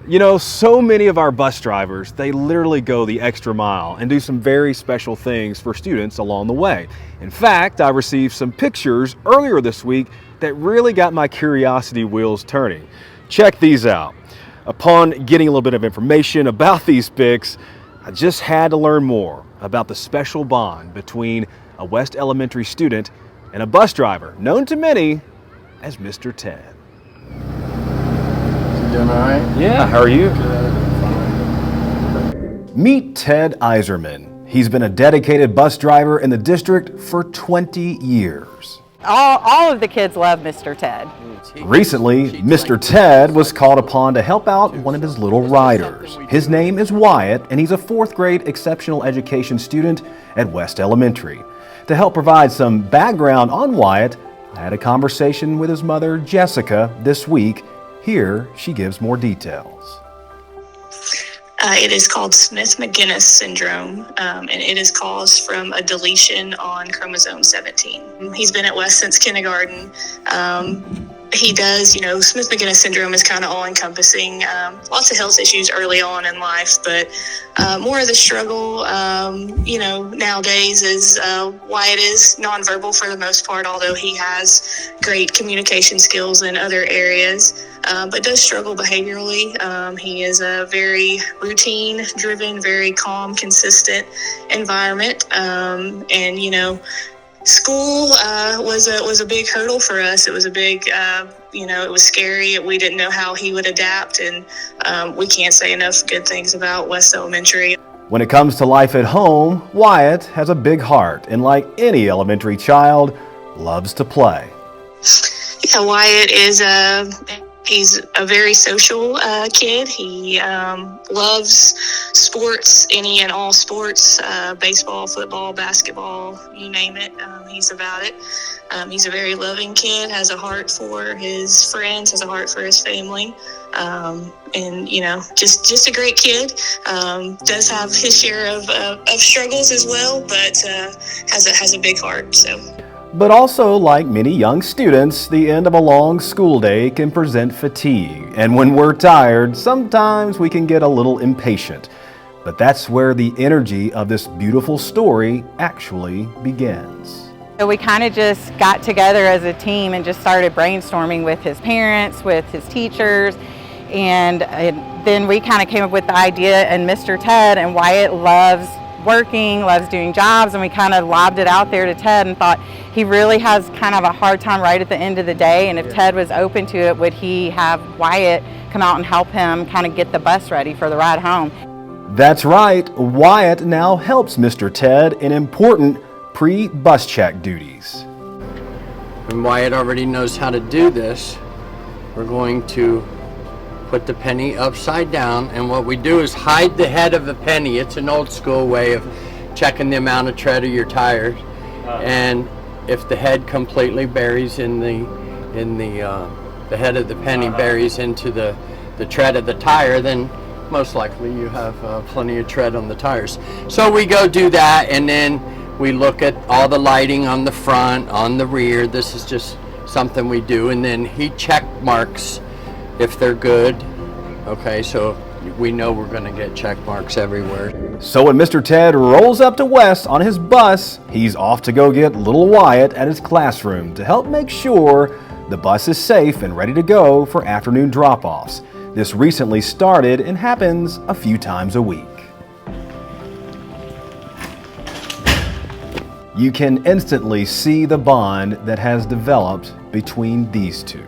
You know, so many of our bus drivers, they literally go the extra mile and do some very special things for students along the way. In fact, I received some pictures earlier this week that really got my curiosity wheels turning. Check these out. Upon getting a little bit of information about these pics, I just had to learn more about the special bond between a West Elementary student and a bus driver known to many as Mr. Ted. Doing all right? Yeah, how are you? Good. Meet Ted Iserman. He's been a dedicated bus driver in the district for 20 years. All of the kids love Mr. Ted. Recently, Mr. Ted was called upon to help out one of his little riders. His name is Wyatt, and he's a 4th grade exceptional education student at West Elementary. To help provide some background on Wyatt, I had a conversation with his mother, Jessica, this week. Here, she gives more details. It is called Smith-Magenis syndrome, and it is caused from a deletion on chromosome 17. He's been at West since kindergarten. He does, Smith-Magenis syndrome is kind of all-encompassing. Lots of health issues early on in life, but more of the struggle, nowadays is Wyatt is nonverbal for the most part, although he has great communication skills in other areas. But does struggle behaviorally. He is a very routine-driven, very calm, consistent environment. School was a big hurdle for us. It was a big, it was scary. We didn't know how he would adapt, and we can't say enough good things about West Elementary. When it comes to life at home, Wyatt has a big heart, and like any elementary child, loves to play. Yeah, Wyatt is he's a very social kid. He loves sports, any and all sports, baseball, football, basketball, you name it. He's about it. He's a very loving kid, has a heart for his friends, has a heart for his family. Just a great kid. Does have his share of struggles as well, but has a big heart, so. But also, like many young students, the end of a long school day can present fatigue. And when we're tired, sometimes we can get a little impatient. But that's where the energy of this beautiful story actually begins. So we kind of just got together as a team and just started brainstorming with his parents, with his teachers, and then we kind of came up with the idea, and Mr. Ted and Wyatt loves working, loves doing jobs, and we kind of lobbed it out there to Ted and thought he really has kind of a hard time right at the end of the day, and if Ted was open to it, would he have Wyatt come out and help him kind of get the bus ready for the ride home? That's right, Wyatt now helps Mr. Ted in important pre-bus check duties. And Wyatt already knows how to do this. We're going to put the penny upside down, and what we do is hide the head of the penny. It's an old school way of checking the amount of tread of your tires. And if the head completely buries in the head of the penny buries into the tread of the tire, then most likely you have plenty of tread on the tires. So we go do that, and then we look at all the lighting on the front, on the rear. This is just something we do, and then he check marks if they're good. Okay, so we know we're going to get check marks everywhere. So when Mr. Ted rolls up to West on his bus, he's off to go get little Wyatt at his classroom to help make sure the bus is safe and ready to go for afternoon drop-offs. This recently started and happens a few times a week. You can instantly see the bond that has developed between these two.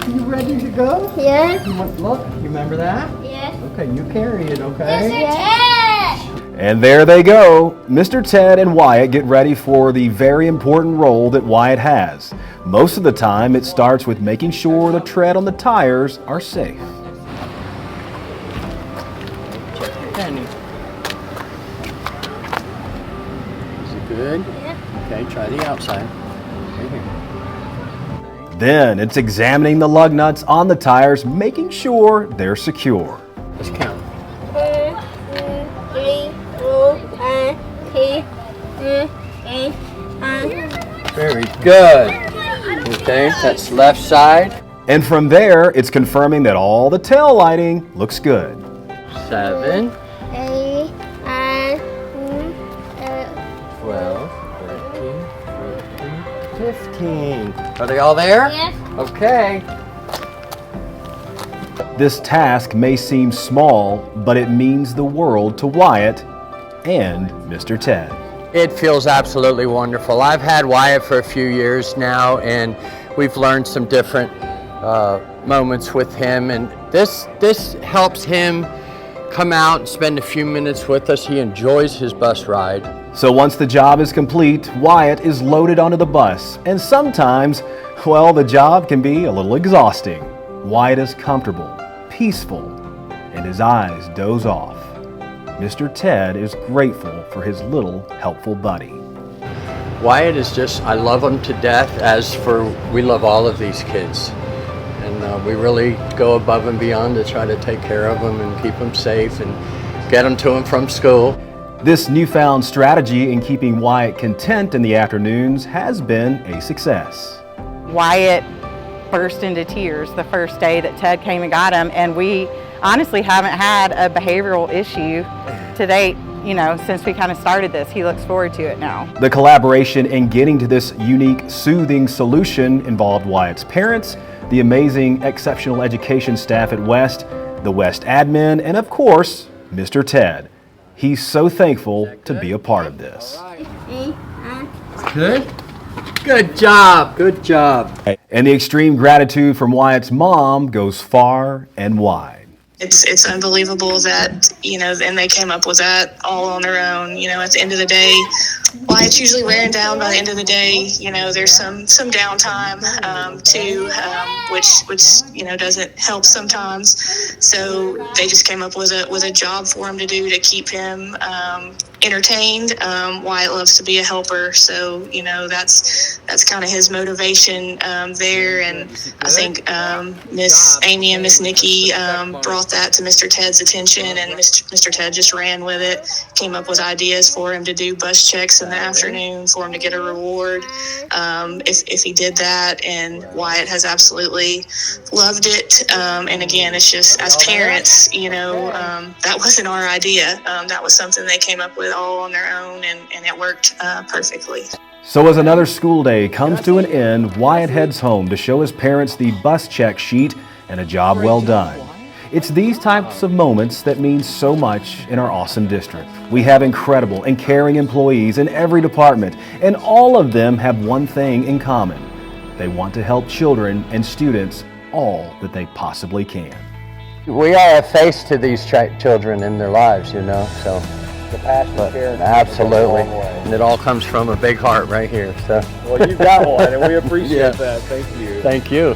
You ready to go? Yes. Look, you remember that? Yes. Okay, you carry it, okay? Yes. And there they go. Mr. Ted and Wyatt get ready for the very important role that Wyatt has. Most of the time, it starts with making sure the tread on the tires are safe. Check your penny. Is it good? Yeah. Okay, try the outside. Right here. Then it's examining the lug nuts on the tires, making sure they're secure. Let's count. 1, 2, 3, 4, 5, 6, 7, 8, 9. Very Very good. Okay, that's left side. And from there, it's confirming that all the tail lighting looks good. 7, 8, 9, 12, 13, 14, 15. Are they all there? Yes. Okay. This task may seem small, but it means the world to Wyatt and Mr. Ted. It feels absolutely wonderful. I've had Wyatt for a few years now, and we've learned some different moments with him, and this helps him come out and spend a few minutes with us. He enjoys his bus ride. So once the job is complete, Wyatt is loaded onto the bus, and sometimes, well, the job can be a little exhausting. Wyatt is comfortable, peaceful, and his eyes doze off. Mr. Ted is grateful for his little helpful buddy. Wyatt is just, I love him to death, as for we love all of these kids. And we really go above and beyond to try to take care of them and keep them safe and get them to and from school. This newfound strategy in keeping Wyatt content in the afternoons has been a success. Wyatt burst into tears the first day that Ted came and got him, and we honestly haven't had a behavioral issue to date, since we kind of started this. He looks forward to it now. The collaboration in getting to this unique, soothing solution involved Wyatt's parents, the amazing exceptional education staff at West, the West admin, and of course, Mr. Ted. He's so thankful to be a part of this. Good? Good job. Good job. And the extreme gratitude from Wyatt's mom goes far and wide. It's unbelievable that, and they came up with that all on their own. At the end of the day, Wyatt's usually wearing down by the end of the day. There's some downtime too, which doesn't help sometimes. So they just came up with a job for him to do to keep him entertained. Wyatt loves to be a helper, so that's kind of his motivation there. And I think Miss Amy and Miss Nikki brought that to Mr. Ted's attention, and Mr. Ted just ran with it, came up with ideas for him to do bus checks in the afternoon for him to get a reward if he did that. And Wyatt has absolutely loved it. And again, it's just, as parents, that wasn't our idea. That was something they came up with all on their own, and it worked perfectly. So as another school day comes to an end, Wyatt heads home to show his parents the bus check sheet and a job well done. It's these types of moments that mean so much in our awesome district. We have incredible and caring employees in every department, and all of them have one thing in common. They want to help children and students all that they possibly can. We are a face to these children in their lives, so. The passion and care. Absolutely. And it all comes from a big heart right here. So. Well, you've got one, and we appreciate that. Thank you. Thank you.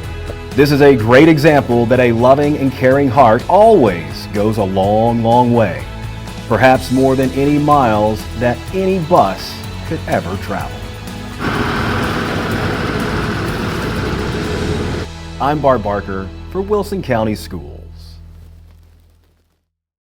This is a great example that a loving and caring heart always goes a long, long way. Perhaps more than any miles that any bus could ever travel. I'm Bart Barker for Wilson County Schools.